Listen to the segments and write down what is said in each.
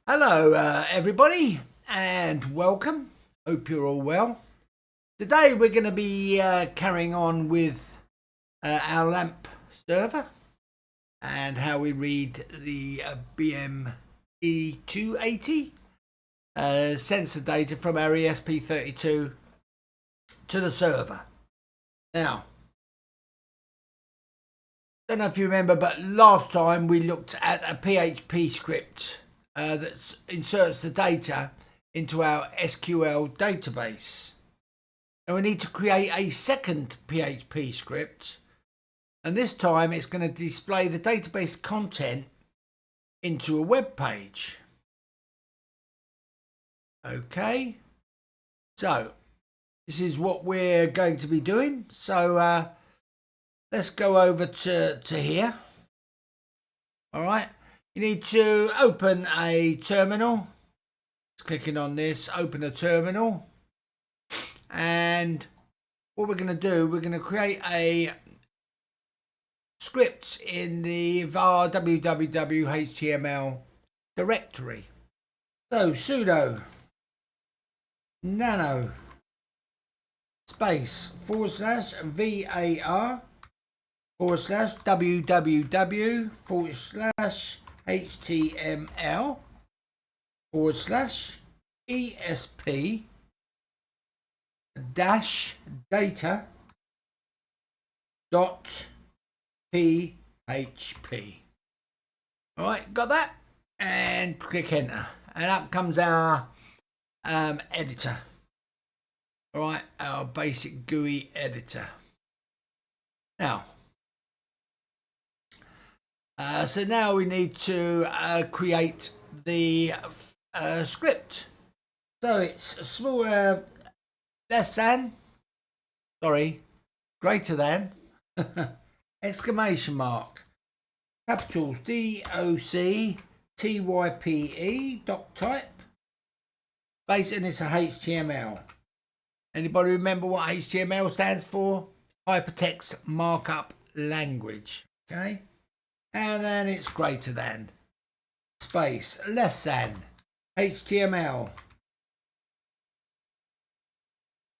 Hello, everybody, and welcome. Hope you're all well. Today we're going to be carrying on with our LAMP server and how we read the BME280 sensor data from our ESP32 to the server. Now, don't know if you remember, but last time we looked at a PHP script that inserts the data into our SQL database. And we need to create a second PHP script, and this time it's going to display the database content into a web page. Okay, so this is what we're going to be doing. So let's go over to here. All right. You need to open a terminal. Just clicking on this, open a terminal. And what we're going to do, we're going to create a script in the var www.html directory. So sudo nano space / var / www / html / esp dash data dot php. All right, got that? And click enter, and up comes our editor. All right, our basic GUI editor. Now, so now we need to create the script. So it's smaller, greater than, exclamation mark, capitals DOCTYPE dot type, base, and it's a HTML. Anybody remember what HTML stands for? Hypertext Markup Language. Okay. And then it's greater than, space, less than, HTML,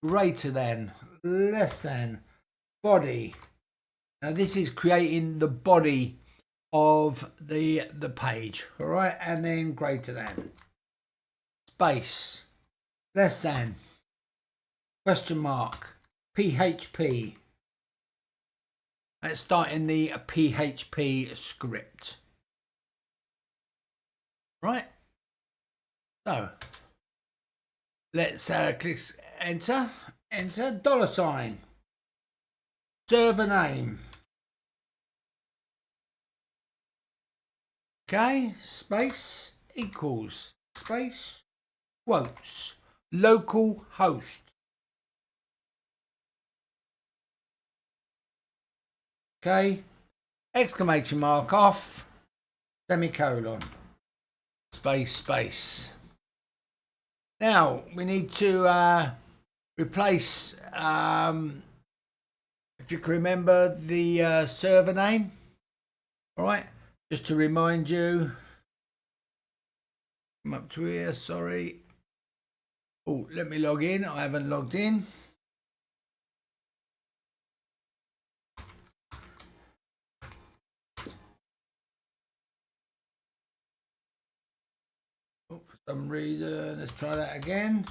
greater than, less than, body. Now this is creating the body of the page, all right? And then greater than, space, less than, question mark, PHP. Let's start in the PHP script. Right. So let's click enter, $, server name. Okay, space equals, space, quotes, local host. Okay, exclamation mark off, semicolon, space. Now we need to replace, if you can remember, the server name. All right, just to remind you, come up to here, sorry. Oh, let me log in, I haven't logged in. Oh, for some reason, let's try that again.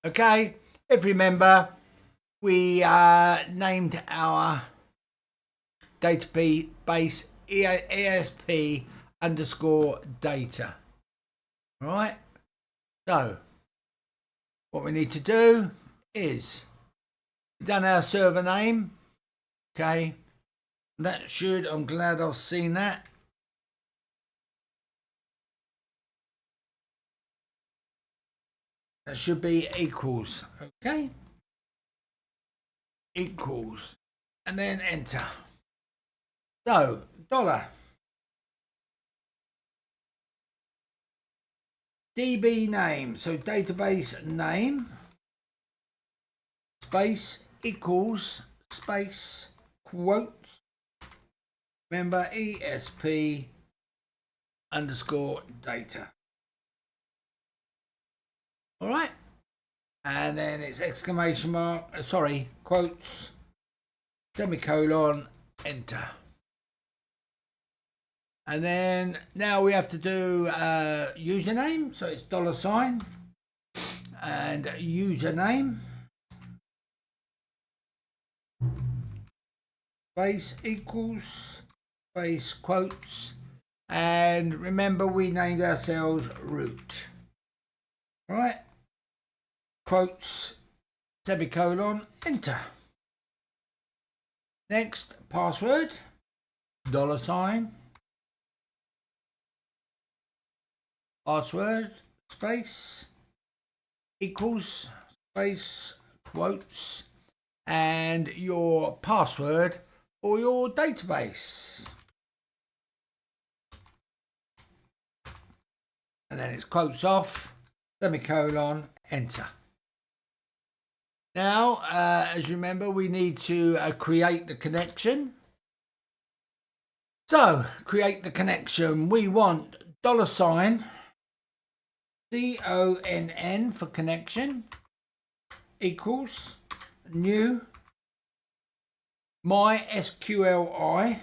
Okay, if you remember, we named our database ESP underscore data. All right, so what we need to do is, we've done our server name. Okay, that should, I'm glad I've seen that. That should be equals, okay? Equals, and then enter. So, $, DB name, so database name, space, equals, space, quotes, Remember, ESP underscore data. All right. And then it's exclamation mark, quotes, semicolon, enter. And then now we have to do username. So it's $, and username, space equals, space quotes. And remember, we named ourselves root. All right. Quotes, semicolon, enter. Next, password, $, password, space, equals, space, quotes, and your password for your database. And then it's quotes off, semicolon, enter. Now, as you remember, we need to create the connection. So, create the connection. We want $, CONN for connection, equals, new, MySQLi,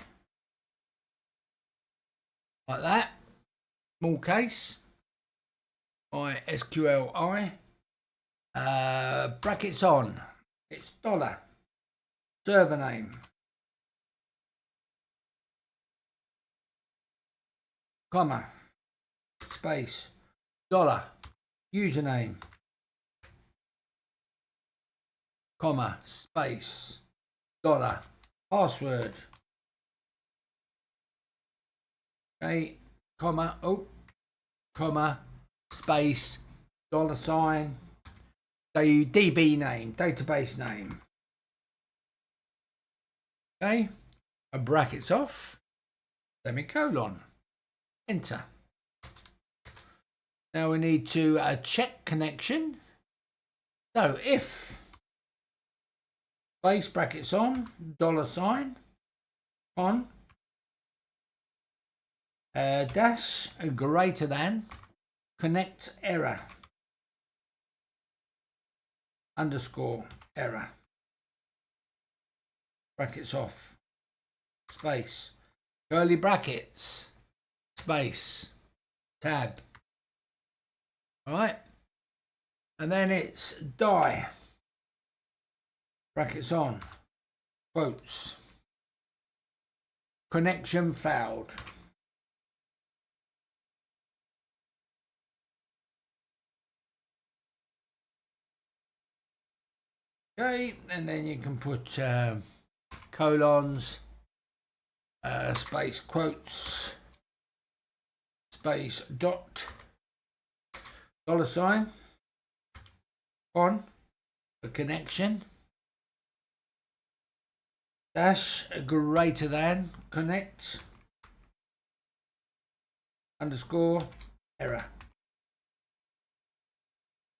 like that, small case, MySQLi, brackets on, it's $, server name, comma, space, $, username, comma, space, $, password, okay, comma, comma, space, $, the DB name, database name, okay, and brackets off, semicolon, enter. Now we need to check connection. So if, space, brackets on, $, on, dash, greater than, connect error, underscore error, brackets off, space, curly brackets, space, tab. All right. And then it's die, brackets on, quotes, connection failed. Okay, and then you can put colons, space, quotes, space, dot, $, on, the connection, dash, greater than, connect, underscore, error.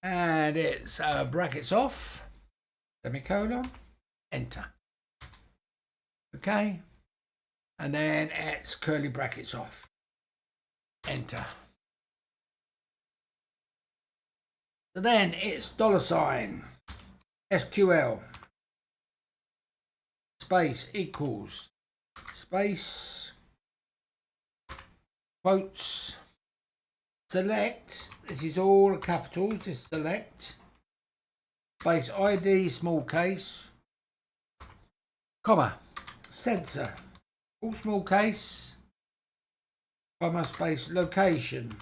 And it's brackets off, semicolon, enter. Okay, and then it's curly brackets off, enter. So then it's $, SQL, space, equals, space, quotes, select, this is all capitals, this select, space, ID, small case, comma, sensor, all small case, comma, space, location,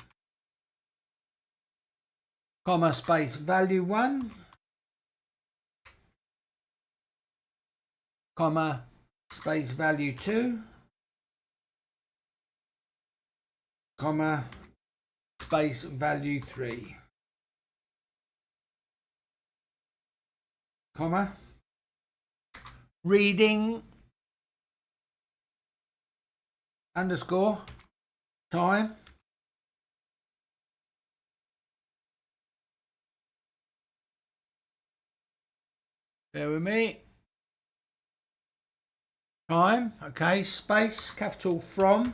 comma, space, value 1, comma, space, value 2, comma, space, value 3, comma, reading, underscore, time, bear with me, Time, okay, space, capital from.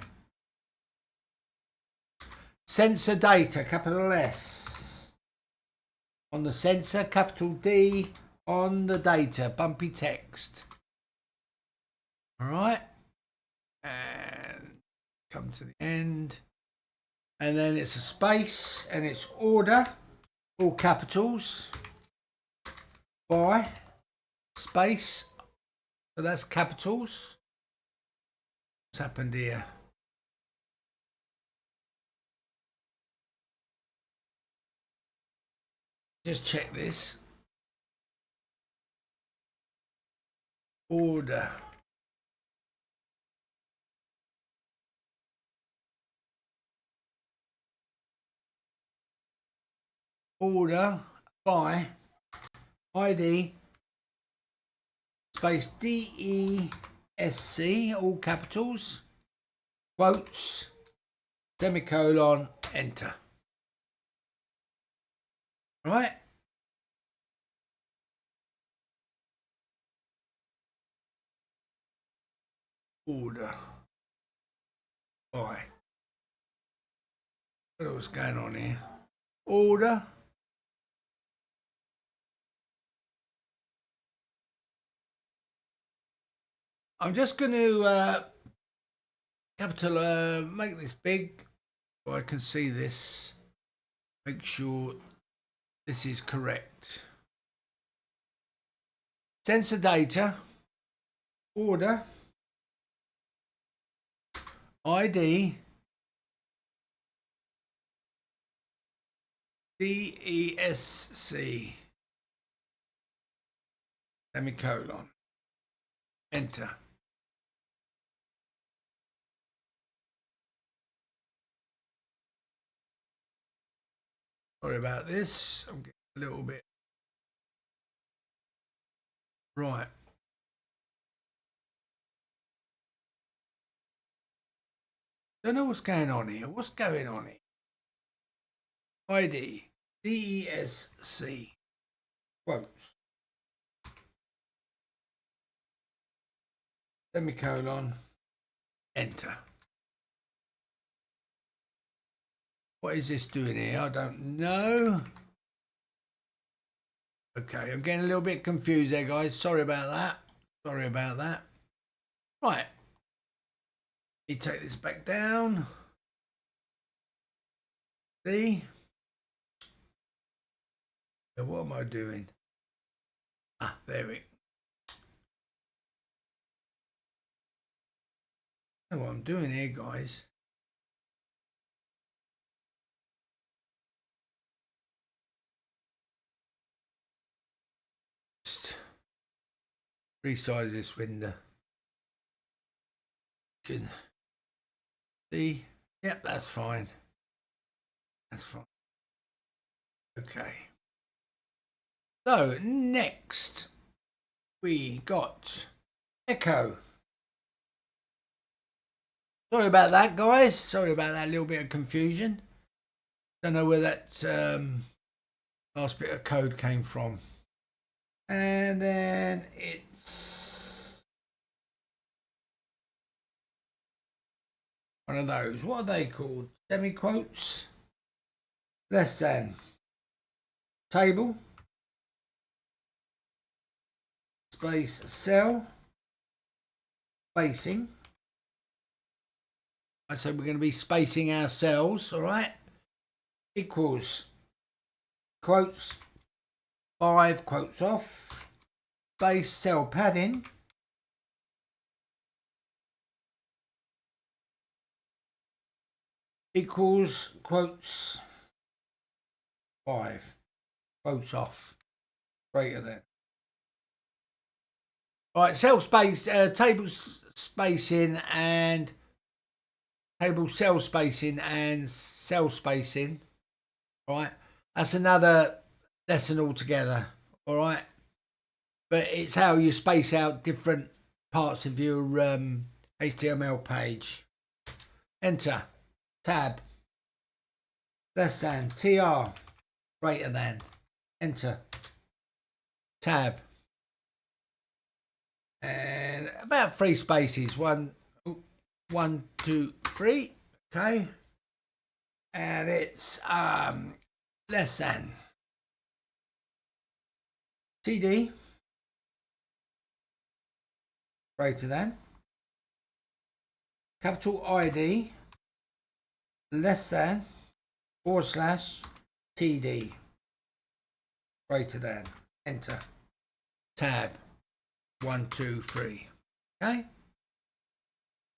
Sensor data, capital S. On the sensor, capital D. On the data, bumpy text. All right. And come to the end. And then it's a space and it's order, all capitals, by, space. So that's capitals. What's happened here? Just check this. Order. Order by ID space DESC, all capitals, quotes, semicolon, enter. All right. Order by. What else going on here? Order. I'm just going to capital make this big so I can see this. Make sure this is correct. Sensor data, order, ID, DESC, semicolon, enter. Sorry about this, I'm getting a little bit. Right. Don't know what's going on here. What's going on here? ID, DESC, quotes, semicolon, enter. What is this doing here? I don't know. Okay, I'm getting a little bit confused there, guys. Sorry about that. Sorry about that. Right. You take this back down. See? So what am I doing? Ah, there we go. I know what I'm doing here, guys. Just resize this window. Good. See? Yep, that's fine. That's fine. Okay. So next we got Echo. Sorry about that, guys. Sorry about that little bit of confusion. Don't know where that last bit of code came from. And then it's one of those. What are they called? Semi-quotes? Less than. Table. Space cell. Spacing. I said we're going to be spacing our cells, all right? Equals quotes 5 quotes off, space cell padding, equals quotes 5 quotes off, greater than. All right, cell space, table spacing and table cell spacing and cell spacing. All right, that's another lesson altogether. All right, but it's how you space out different parts of your HTML page. Enter. Tab. Less than. TR. Greater than. Enter. Tab. and about 3 spaces. 1, 2, 3. Okay, and it's less than TD greater than capital ID less than / TD greater than. Enter. Tab 1, 2, 3. Okay,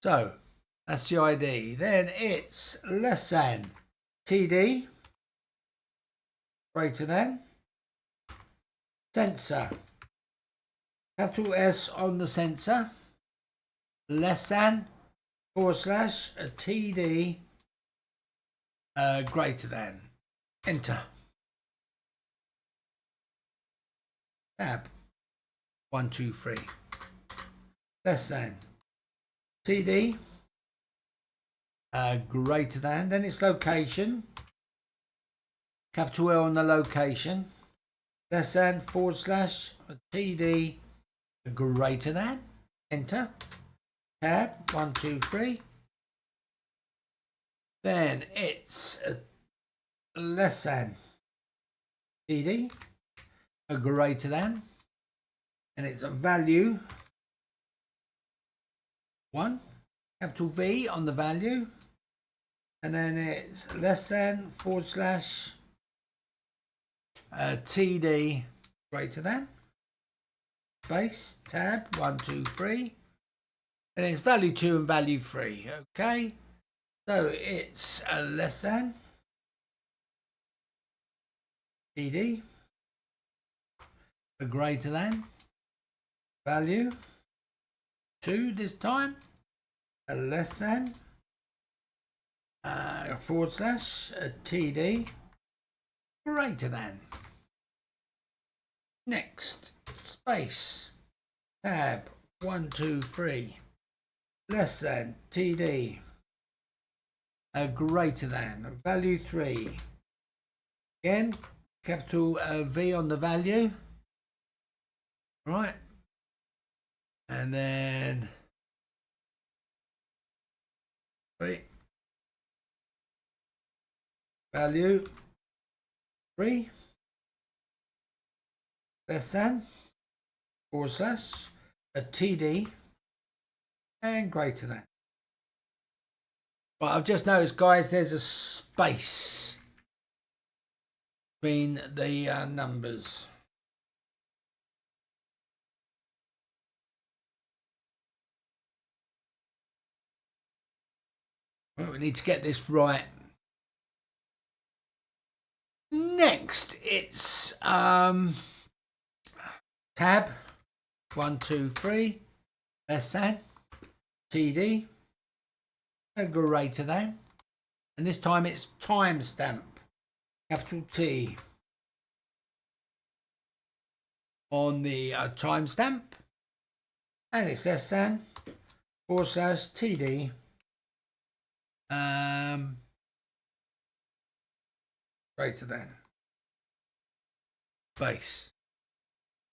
so that's the ID. Then it's less than TD greater than sensor. Capital S on the sensor less than / TD greater than. Enter. Tab 1, 2, 3. Less than TD greater than. Then it's location. Capital L on the location. Less than / TD greater than. Enter. Tab 1, 2, 3. Then it's less than TD greater than, and it's a value 1, capital V on the value, and then it's less than / TD greater than, space, tab 1, 2, 3, and it's value 2 and value 3. Okay, so it's less than TD greater than value 2 this time, less than / TD greater than. Next, space, tab 1, 2, 3, less than TD greater than value 3. Again, capital V on the value. Right, and then 3, value 3, less than / TD and greater than. Right, I've just noticed, guys, there's a space between the numbers. Well, we need to get this right. Next, it's tab 1, 2, 3, less than TD greater than, and this time it's timestamp, capital T on the timestamp, and it's less than / TD greater than, space,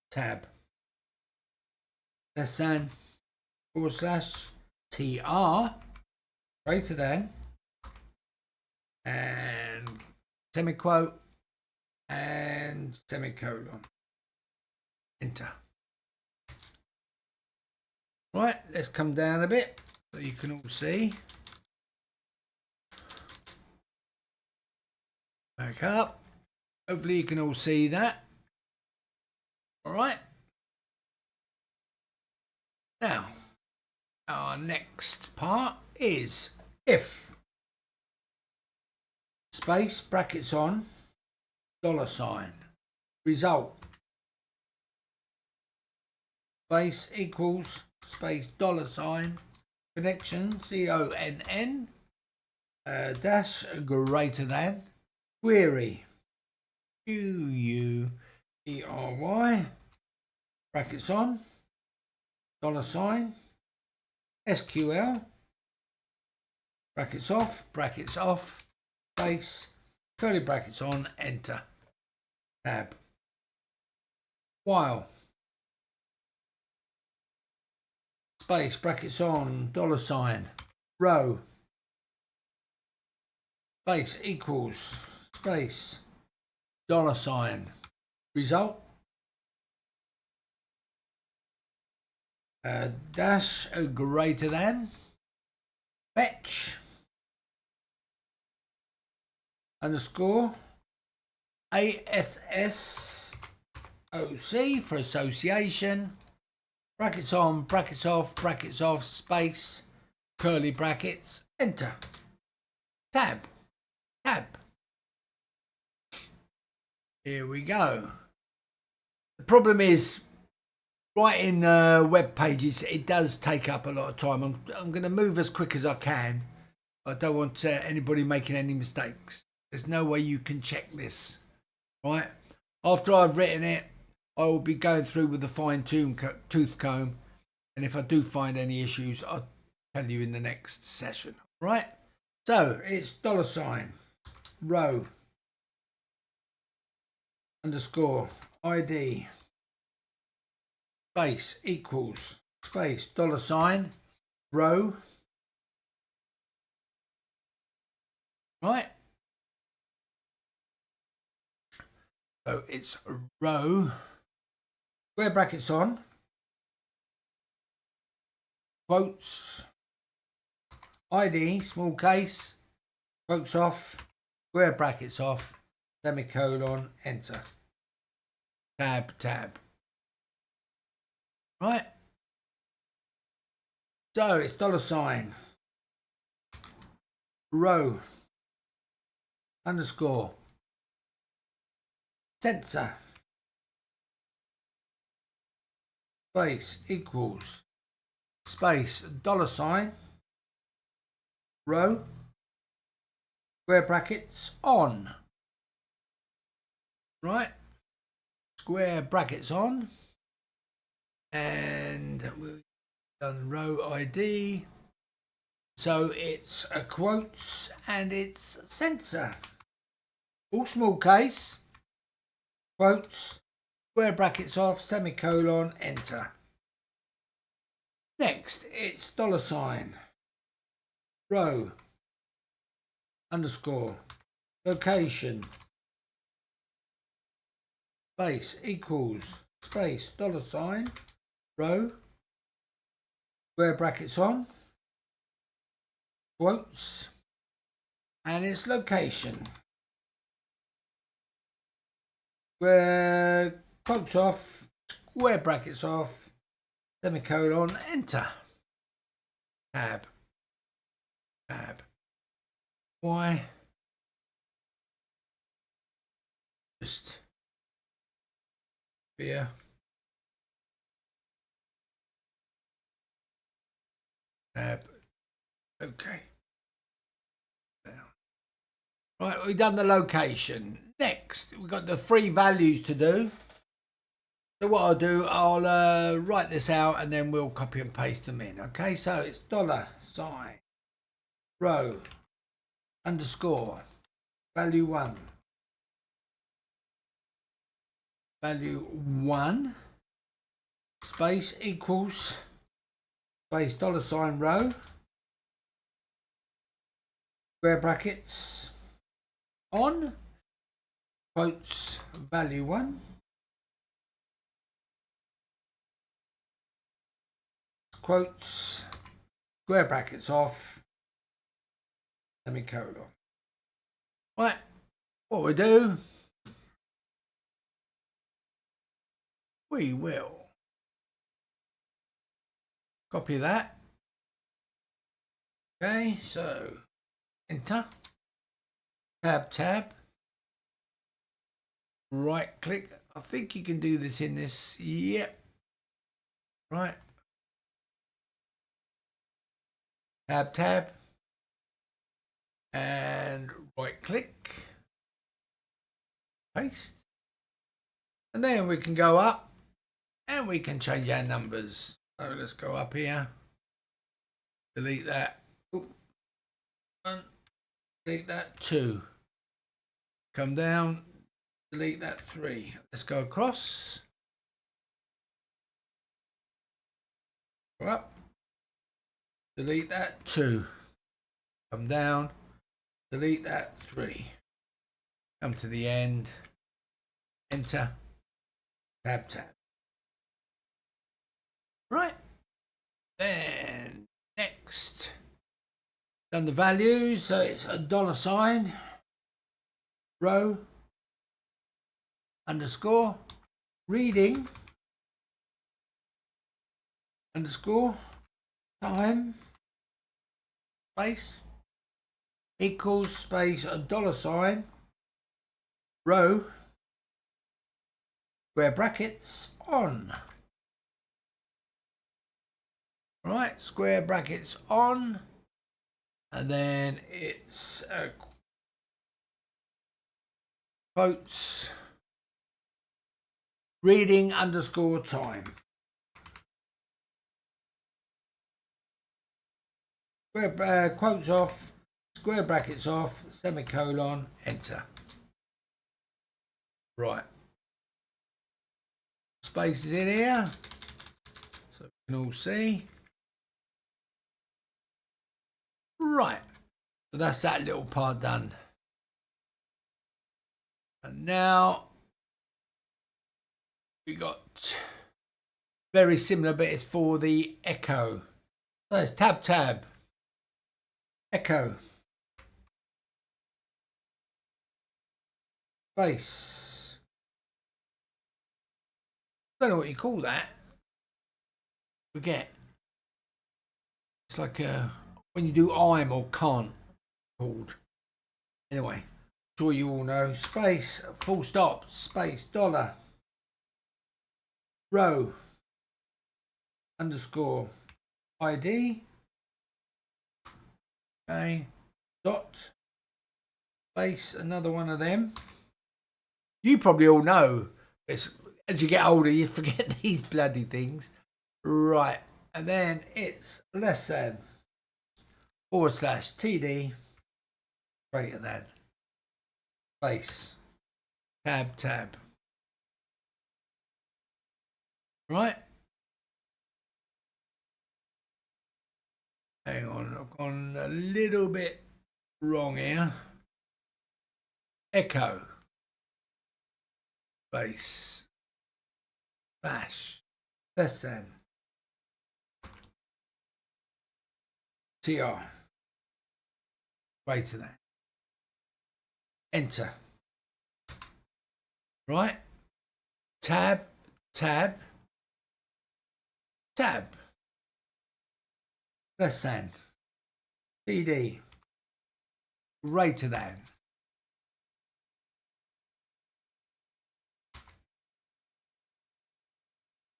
tab, less than / TR greater than, and semiquote and semicolon. Enter. Right, let's come down a bit so you can all see. Back up. Hopefully you can all see that. All right. Now, our next part is if space brackets on $, result space equals space $, connection CONN dash greater than, query QUERY brackets on $, SQL brackets off, space, curly brackets on, enter, tab. While space, brackets on, $sign, row, space equals, space, $sign, result, dash greater than, fetch, underscore, ASSOC for association, brackets on, brackets off, space, curly brackets, enter, tab. Here we go. The problem is, writing web pages, it does take up a lot of time. I'm going to move as quick as I can. I don't want anybody making any mistakes. There's no way you can check this, right? After I've written it, I will be going through with the fine-tooth comb, and if I do find any issues, I'll tell you in the next session, right? So it's $sign, row, underscore, ID, space equals, space, $sign, row, right? So it's row, square brackets on, quotes, ID, small case, quotes off, square brackets off, semicolon, enter, tab. Right? So it's $sign, row, underscore, sensor, space equals, space, $sign, row, square brackets on, right? Square brackets on, and we've done row ID. So it's a quotes and it's sensor. All small case, quotes, square brackets off, semicolon, enter. Next, it's $sign, row, underscore, location, space equals, space, $sign, row, square brackets on, quotes, and its location, square quotes off, square brackets off, semicolon, enter, tab. Why? Just here. Tab. Okay. Right, we've done the location. Next, we've got the three values to do. So what I'll do, I'll write this out and then we'll copy and paste them in. Okay, so it's $sign, row, underscore, value 1, space equals, space, $sign, row, square brackets on, quotes, value 1, quotes, square brackets off, semicolon. Right, what we do, we will copy that. Okay, so enter, tab, right click. I think you can do this in this. Yep. Right. Tab, and right click, paste, and then we can go up and we can change our numbers. So let's go up here, delete that, one, delete that, 2, come down, delete that, 3. Let's go across, go up, delete that 2, come down, delete that 3, come to the end, enter, tab, tab. Right, then next, done the values, so it's a $, row, underscore, reading, underscore, time, space, equals, space, a $, row, square brackets, on. Right, square brackets on, and then it's quotes, reading underscore time. Square, quotes off, square brackets off, semicolon, enter. Right. Space is in here, so we can all see. Right, so that's that little part done. And now we got very similar, but it's for the echo. So it's tab, tab, echo, space. I don't know what you call that. Forget. It's like when you do I'm or can't called. Anyway, I'm sure you all know. Space, full stop, space, $, row, underscore, ID, okay, dot, space, another one of them. You probably all know. It's, as you get older, you forget these bloody things. Right, and then it's less than, / TD, greater than, space, tab, tab. Right. Hang on, I've gone a little bit wrong here. Echo, space, bash, less than, TR, greater than, enter. Right, tab, tab, tab, less than, TD, greater than.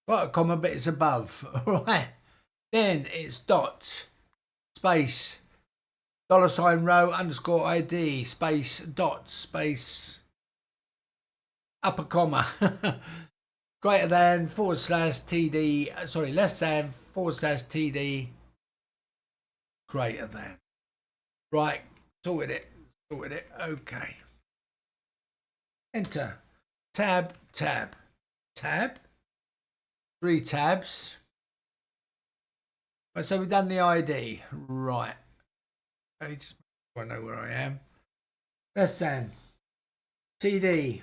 Got a comma, but it's above. Right, then it's dot, space, $ row underscore ID, space, dot, space, upper comma, greater than / TD, sorry, less than / TD, greater than. Right, sorted it, okay. Enter, tab, tab, tab, 3 tabs. Right, so we've done the ID, right. Okay, just so I know where I am. Less than, TD,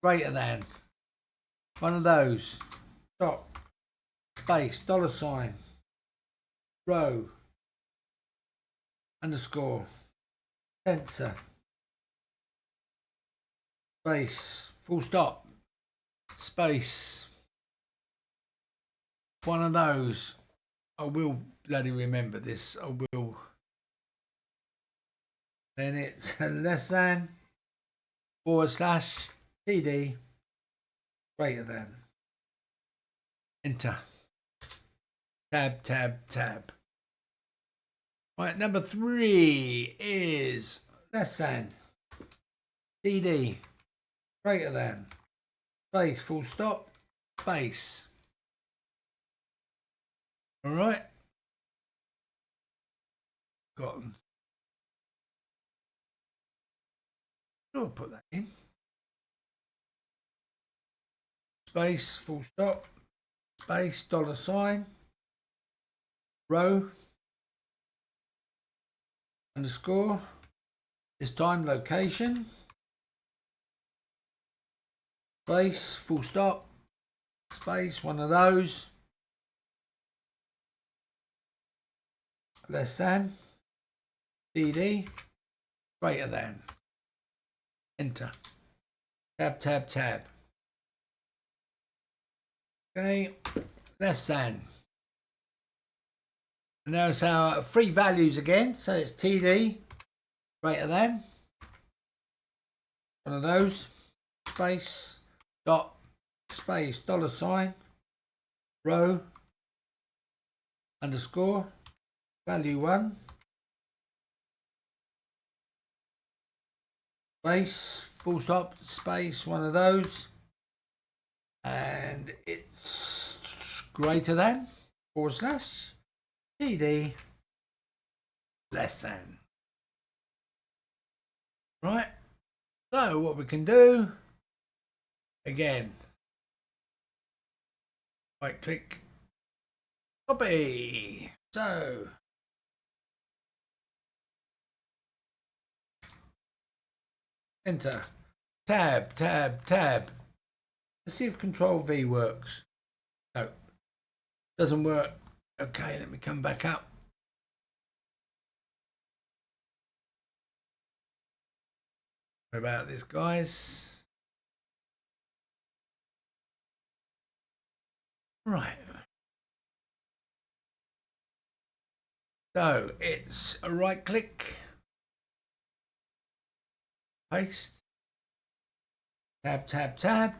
greater than, one of those, dot, space, $, row, underscore, censor, space, full stop, space, one of those. I will bloody remember this, I will. Then it's less than, / TD, greater than, enter, tab, tab, tab. Right, number 3 is less than, TD, greater than, space, full stop, space. All right, got them. I'll put that in. Space, full stop, space, $, row, underscore, this time location, space, full stop, space, one of those, less than, TD, greater than, enter, tab, tab, tab. Okay, less than. And there's our three values again. So it's TD, greater than, one of those, space, dot, space, dollar sign, row, underscore, value 1, space, full stop, space, one of those, and it's greater than, / TD, less than. Right, so what we can do, again, right click, copy, so enter, tab, tab, tab. Let's see if Control V works. No, doesn't work. Okay, let me come back up. Sorry about this, guys. Right. So it's a right click, paste, tab, tab, tab,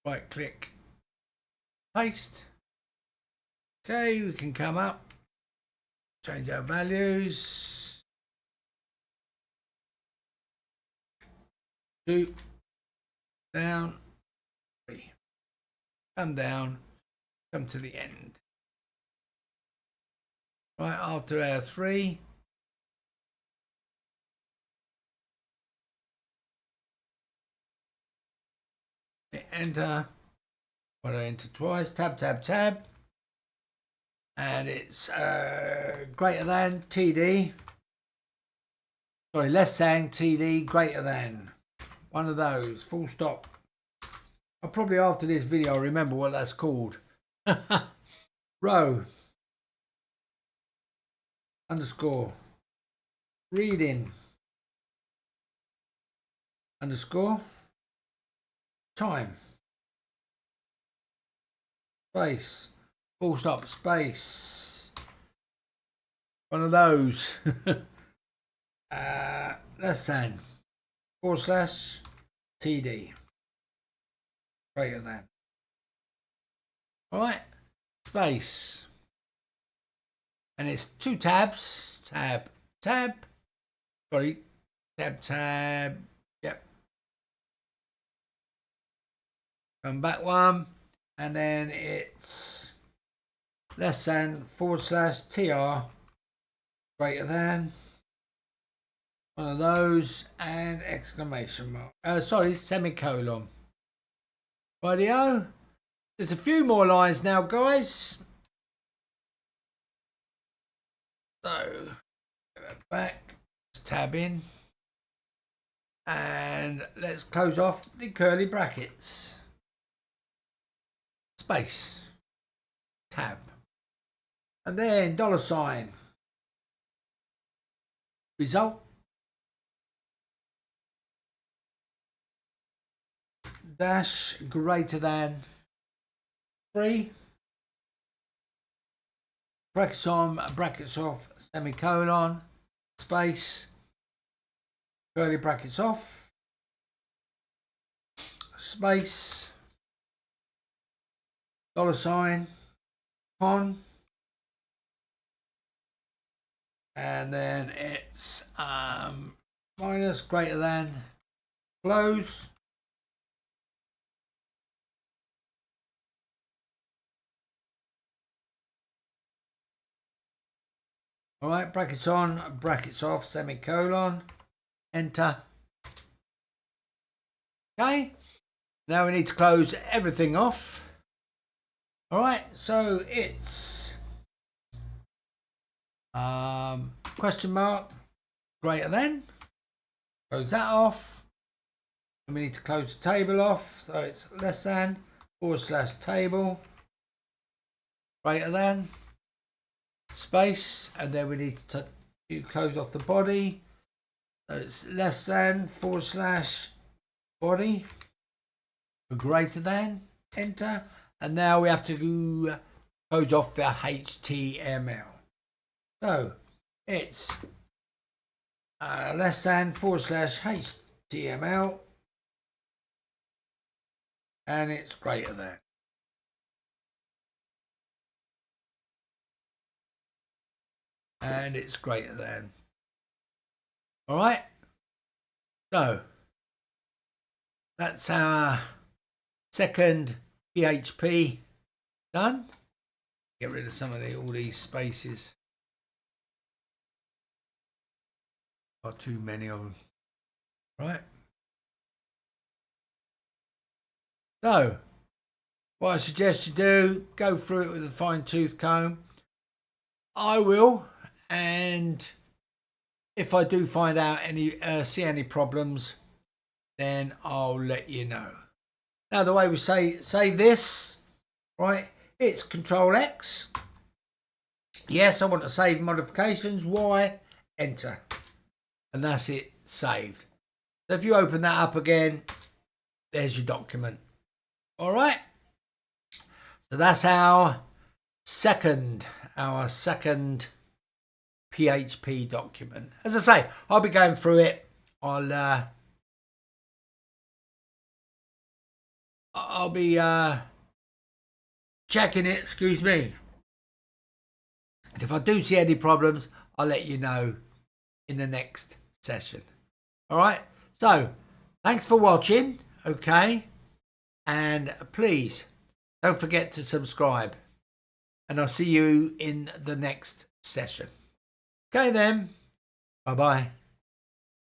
right click, paste. Okay, we can come up, change our values. 2, down, 3. Come down, come to the end. Right after our 3. Enter. What I enter twice, tab, tab, tab. And it's greater than TD. Sorry, less than TD, greater than. One of those, full stop. I'll probably after this video remember what that's called. Row. Underscore. Reading. Underscore. Time. Space. Full stop, space. One of those. Less than. / TD. Greater than. Alright. Space. And it's 2 tabs. Tab, tab. Sorry. Tab, tab. Yep. Come back one. And then it's less than / TR, greater than, one of those, and exclamation mark. Sorry, semicolon. Rightio. Just a few more lines now, guys. So, get that back, let's tab in, and let's close off the curly brackets. Space. Tab. And then $, result, dash greater than 3, brackets on, brackets off, semicolon, space, curly brackets off, space, $, con, and then it's minus, greater than, close, all right, brackets on, brackets off, semicolon, enter. Okay, now we need to close everything off. All right, so it's question mark, greater than. Close that off. And we need to close the table off. So it's less than / table, greater than, space. And then we need to close off the body. So it's less than / body, greater than, enter. And now we have to close off the HTML. So it's less than / HTML, and it's greater than. And it's greater than. All right. So that's our second PHP done. Get rid of some of all these spaces. Got too many of them. Right. So what I suggest you do, go through it with a fine-tooth comb. I will, and if I do find out see any problems, then I'll let you know. Now the way we save this, right? It's Control X. Yes, I want to save modifications. Y, enter, and that's it, saved. So if you open that up again, there's your document. All right. So that's our second PHP document. As I say, I'll be going through it. I'll be checking it. Excuse me. And if I do see any problems, I'll let you know in the next session. All right. So thanks for watching. Okay. And please don't forget to subscribe. And I'll see you in the next session. Okay then. Bye-bye.